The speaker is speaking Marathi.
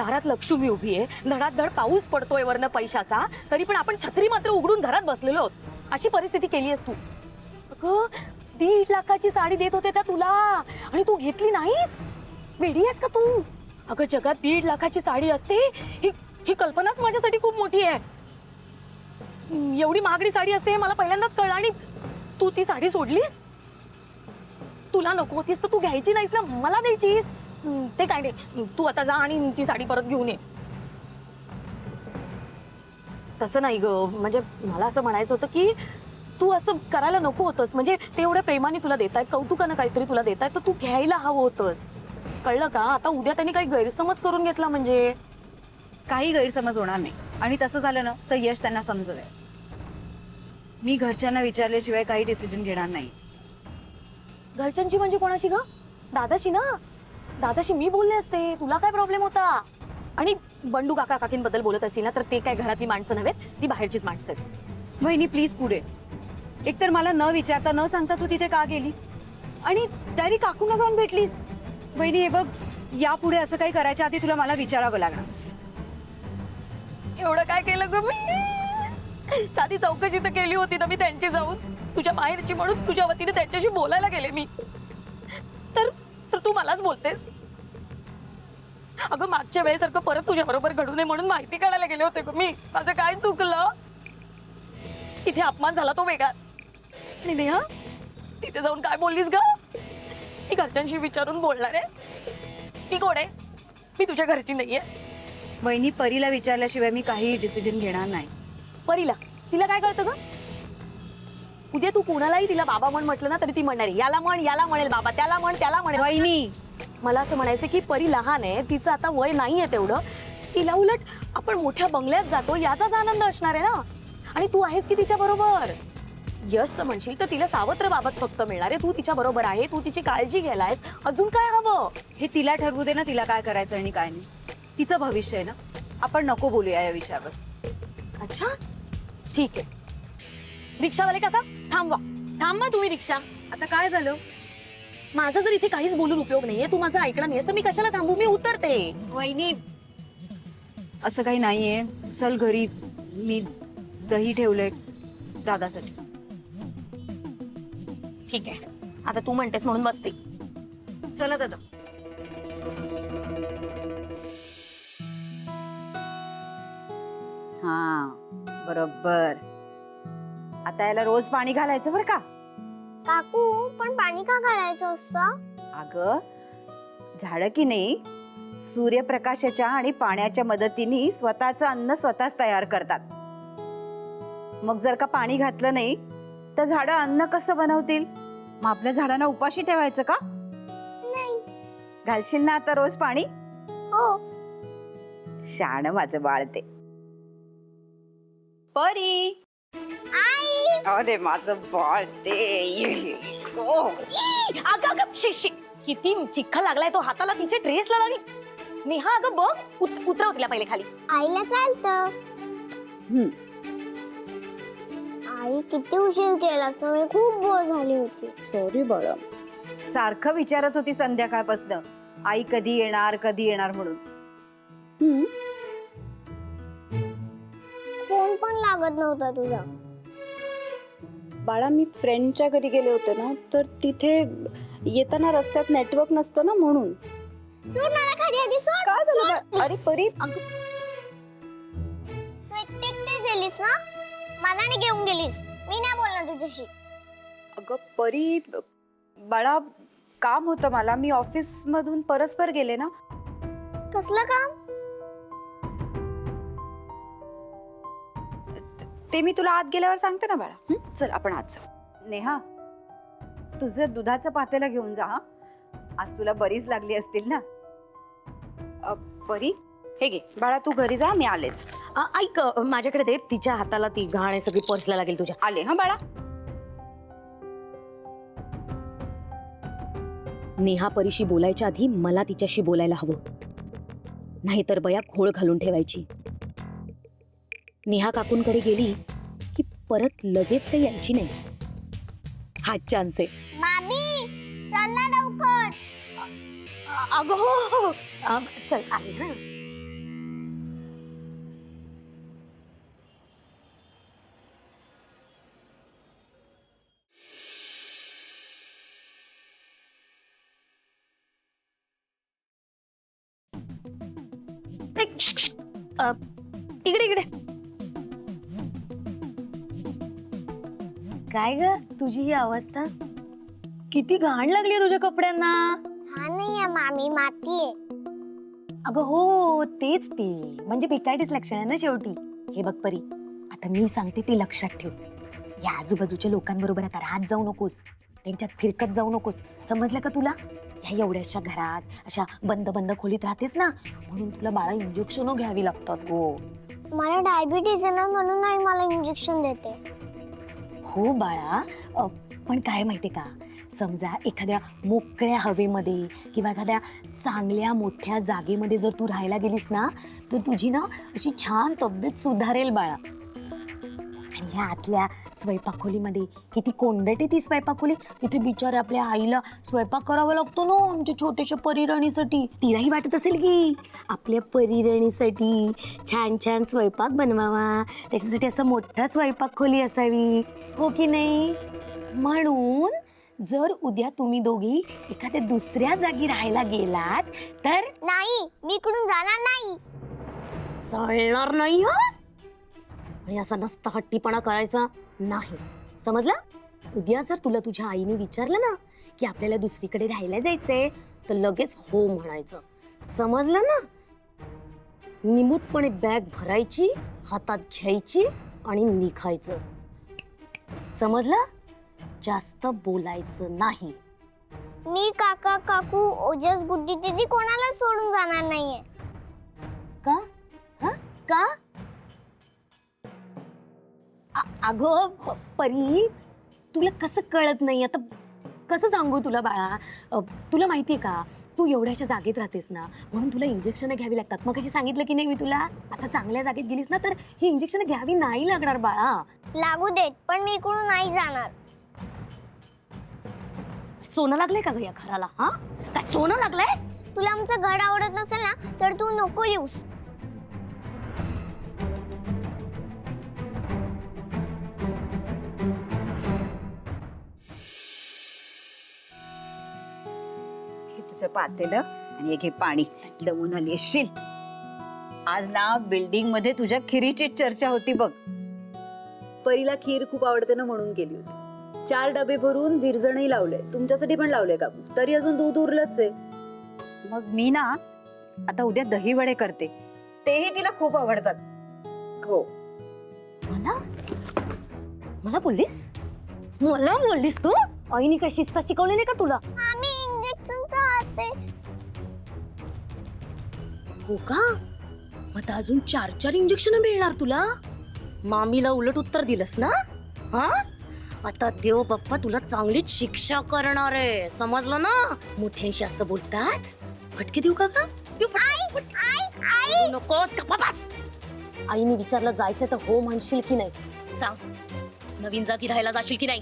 दारात लक्ष्मी उभी आहे, धडाधड पाऊस पडतोय वरनं पैशाचा, तरी पण आपण छत्री मात्र उघडून घरात बसलेलो आहोत. अशी परिस्थिती केली आहेस तू. अगं 1.5 लाखाची साडी देत होते त्या तुला आणि तू घेतली नाहीस. वेडी आहेस का तू? अगं जगात 1.5 लाखाची साडी असते ही कल्पनाच माझ्यासाठी खूप मोठी आहे. एवढी महागडी साडी असते हे मला पहिल्यांदाच कळलं आणि तू ती साडी सोडलीस. तुला नको होतीस तर तू घ्यायची नाहीस ना, मला द्यायचीस. ते काय नाही, तू आता जा आणि ती साडी परत घेऊन ये. तसं नाही ग, म्हणजे मला असं म्हणायचं होतं की तू असं करायला नको होतंस. म्हणजे ते एवढ्या प्रेमाने तुला देतायत, कौतुकानं काहीतरी तुला देतायत, तर तू घ्यायला हवं होतंस. कळलं का? आता उद्या त्यांनी काही गैरसमज करून घेतला म्हणजे काही गैरसमज होणार नाही. आणि तसं झालं ना तर यश त्यांना समजलंय. मी घरच्यांना विचारल्याशिवाय काही डिसिजन घेणार नाही. घरच्यांची म्हणजे कोणाशी ग? दादाशी ना. दादाशी मी बोलले असते, तुला काय प्रॉब्लेम होता? आणि बंडू काका काकींबद्दल बोलत असेल ना तर ते काय घरातली माणसं नव्हेत, ती बाहेरचीच माणसं आहेत. वहिनी प्लीज पुढे. एकतर मला न विचारता न सांगता तू तिथे का गेलीस आणि डायरेक्ट काकूंना जाऊन भेटलीस. वहिनी हे बघ, यापुढे असं काही करायच्या आधी तुला मला विचारावं लागणार. एवढं काय केलं ग मी? साधी चौकशी तर केली होती ना मी त्यांची जाऊन, तुझ्या बाहेरची म्हणून तुझ्या वतीने त्यांच्याशी बोलायला गेले मी. तर तू मलाच बोलतेस. अगं मागच्या वेळेसारखं परत तुझ्या बरोबर घडू नये म्हणून माहिती काढायला गेले होते ग मी. माझं काय चुकलं? तिथे अपमान झाला तो वेगळाच. आणि नेहा तिथे जाऊन काय बोललीस ग? मी घरच्यांशी विचारून बोलणार आहे. मी कोण आहे? मी तुझ्या घरची नाहीये. वहिनी परीला विचारल्याशिवाय मी काही डिसिजन घेणार नाही. परीला तिला काय कळतं ग? उद्या तू कोणालाही तिला बाबा म्हण म्हटलं ना तरी ती म्हणणार आहे, याला म्हण, याला म्हणेल बाबा, त्याला म्हण, त्याला म्हणेल. वहिनी मला असं म्हणायचं की परी लहान आहे, तिचं आता वय नाहीये तेवढं. तिला उलट आपण मोठ्या बंगल्यात जातो याचाच आनंद असणार आहे ना. आणि तू आहेस की तिच्या बरोबर. यशचं म्हणशील तर तिला सावत्र बाबाच फक्त मिळणार आहे. तू तिच्या बरोबर आहे, तू तिची काळजी घ्यायलायस, अजून काय हवं? हे तिला ठरवू दे ना, तिला काय करायचं आणि काय नाही. तिचं भविष्य आहे ना, आपण नको बोलूया या विषयावर. अच्छा ठीक आहे. रिक्षावाले काका थांबवा, थांबवा तुम्ही रिक्षा. आता काय झालं? माझा जर इथे काहीच बोलून उपयोग नाहीये, तू माझं ऐकणार नाहीस तर मी कशाला थांबू? मी उतरते. वहिनी असं काही नाहीये, चल घरी. मी दही ठेवलंय दादासाठी. ठीक आहे, आता तू म्हणतेस म्हणून बसते. चला दादा. हा बरोबर. आता याला रोज पाणी घालायचं बरं का? काकू पण पाणी का घालायचं असतं? अगं झाडं की नाही सूर्यप्रकाशाच्या आणि पाण्याच्या मदतीने स्वतःचं अन्न स्वतःच तयार करतात. मग जर का पाणी घातलं नाही तर झाडं अन्न कसं बनवतील? मग आपल्या झाडांना उपाशी ठेवायचं का? नाही. घालशील ना आता रोज पाणी? हो. शाणं माझं बाळ ते. परी आई अरे माझं बाळ ते. अगं शिशी, किती चिखल लागलाय तो हाताला, तिच्या ड्रेसला लागली. नेहा अगं बघ, उतरव तिला पहिले खाली. आईला चालतं. आई किती उशीर केलास ना, मी खूप बोर झाली होती. सॉरी बाळा. सारखं विचारत होती संध्याकाळपासून आई कधी येणार म्हणून. फोन पण लागत नव्हता तुझा. बाळा मी फ्रेंडच्या घरी गेले होते ना, तर तिथे येताना रस्त्यात नेटवर्क नसतं ना, म्हणून. सोड मला खाली आधी, सोड. काय झालं सोड. बाळा? अरे परी तू एकटी गेलीस ना, मनाने घेऊन गेलीस. मी नाही बोलणार तुझ्याशी. अगं परी, बाळा काम होतं मला, मी ऑफिस मधून परस्पर गेले ना. कसलं काम? ते मी तुला आत गेल्यावर सांगते ना बाळा. चल आपण आत जाऊ. नेहा तुझं दुधाचं पातेलं घेऊन जा. हा आज तुला बरीच लागली असतील ना. परी हे घे बाळा, तू घरी जा, मी आलेच. ऐक, माझ्याकडे दे. तिच्या हाताला ती घाण आहे सगळी पर्सला लागेल तुझ्या. आले हा बाळा. नेहा परीशी बोलायच्या आधी मला तिच्याशी बोलायला हवं, नाहीतर बया घोळ घालून ठेवायची. नेहा काकूंकडे गेली की परत लगेच काही यायची नाही. हा चान्स आहे. मामी चल ना लवकर. अगं हो, चल आले. हा इकडे इकडे. काय ग तुझी ही अवस्था? किती घाण लागली तुझ्या कपड्यांना. हा नाही आहे मामी, माती आहे. अगं हो तेच ते, म्हणजे बिकायटीच लक्षण आहे ना शेवटी. हे बघ परी, आता मी सांगते ते लक्षात ठेव. या आजूबाजूच्या लोकांबरोबर आता राहत जाऊ नकोस, त्यांच्यात फिरकत जाऊ नकोस, समजलं का तुला? ह्या एवढ्याशा घरात अशा बंद बंद खोलीत राहतेस ना, म्हणून तुला बाळा इंजेक्शन घ्यावी लागतात गो. मला डायबिटीज आहे ना, म्हणून आई मला इंजेक्शन देते. हो बाळा, पण काय माहितीये का, समजा एखाद्या मोकळ्या हवेमध्ये किंवा एखाद्या चांगल्या मोठ्या जागेमध्ये जर तू राहायला गेलीस ना, तर तुझी ना अशी छान तब्येत सुधारेल बाळा. आणि ह्या आतल्या स्वयंपाक खोलीमध्ये किती कोंदट आहे ती स्वयंपाक खोली. तिथे बिचारे आपल्या आईला स्वयंपाक करावा लागतो ना आमच्या छोट्याशा परीराणीसाठी. तिलाही वाटत असेल की आपल्या परीराणीसाठी छान छान स्वयंपाक बनवावा, त्याच्यासाठी असं मोठा स्वयंपाक खोली असावी, हो की नाही? म्हणून जर उद्या तुम्ही दोघी एखाद्या दुसऱ्या जागी राहायला गेलात तर नाही, मी इकडून जाणार नाही. चालणार नाही हा. आणि असा नसता हट्टीपणा करायचा नाही, समजला? उद्या जर तुला तुझ्या आईने विचारलं ना की आपल्याला दुसरीकडे राहायला जायचंय, तर लगेच हो म्हणायचं, समजलं ना? निमूटपणे बॅग भरायची, हातात घ्यायची आणि निघायचं, समजलं? जास्त बोलायचं नाही. मी काका काकू ओजस गुड्डी दीदी कोणाला सोडून जाणार नाहीये. का? हा? का? अगं परी, तुला कसं कळत नाही? आता कसं सांगू तुला बाळा? तुला माहितीये का, तू एवढ्याशा जागेत राहतेस ना, म्हणून तुला इंजेक्शन घ्यावी लागतात. मग कशी सांगितलं की नाही मी तुला? आता चांगल्या जागेत गेलीस ना, तर ही इंजेक्शन घ्यावी नाही लागणार बाळा. लागू देत, पण मी इकडून नाही जाणार. सोनं लागलंय का ग या घराला? हा, काय सोनं लागलंय? तुला आमचं घर आवडत नसेल ना, तर तू नको येऊस. हे तुझं पातेलं आणि एक हे पाणी दमून आली असशील. आज ना बिल्डिंग मध्ये तुझ्या खिरीची चर्चा होती बघ. परीला खीर खूप आवडते ना, म्हणून केली होती. 4 डबे भरून विरजणही लावले, तुमच्यासाठी पण लावले का? तरी अजून दूध उरलंच आहे. मग मी ना आता उद्या दही वडे करते, तेही तिला खूप आवडतात. हो, मला मला बोललीस? मला बोललीस तू? आईने काय शिस्त शिकवली नाही का तुला? आम्ही इंजेक्शनचा हात आहे. हो का? आता अजून 4 इंजेक्शन मिळणार तुला? मामीला उलट उत्तर दिलंस ना? हा, आता देव बाप्पा तुला चांगलीच शिक्षा करणार आहे, समजलं ना? मोठ्यांशी असं बोलतात. फटके देऊ का ग? देऊ फटके? देऊ नकोस का बाबास? आईने विचारलं जायचं तर हो म्हणशील की नाही? सांग, नवीन जागी राहायला जाशील की नाही?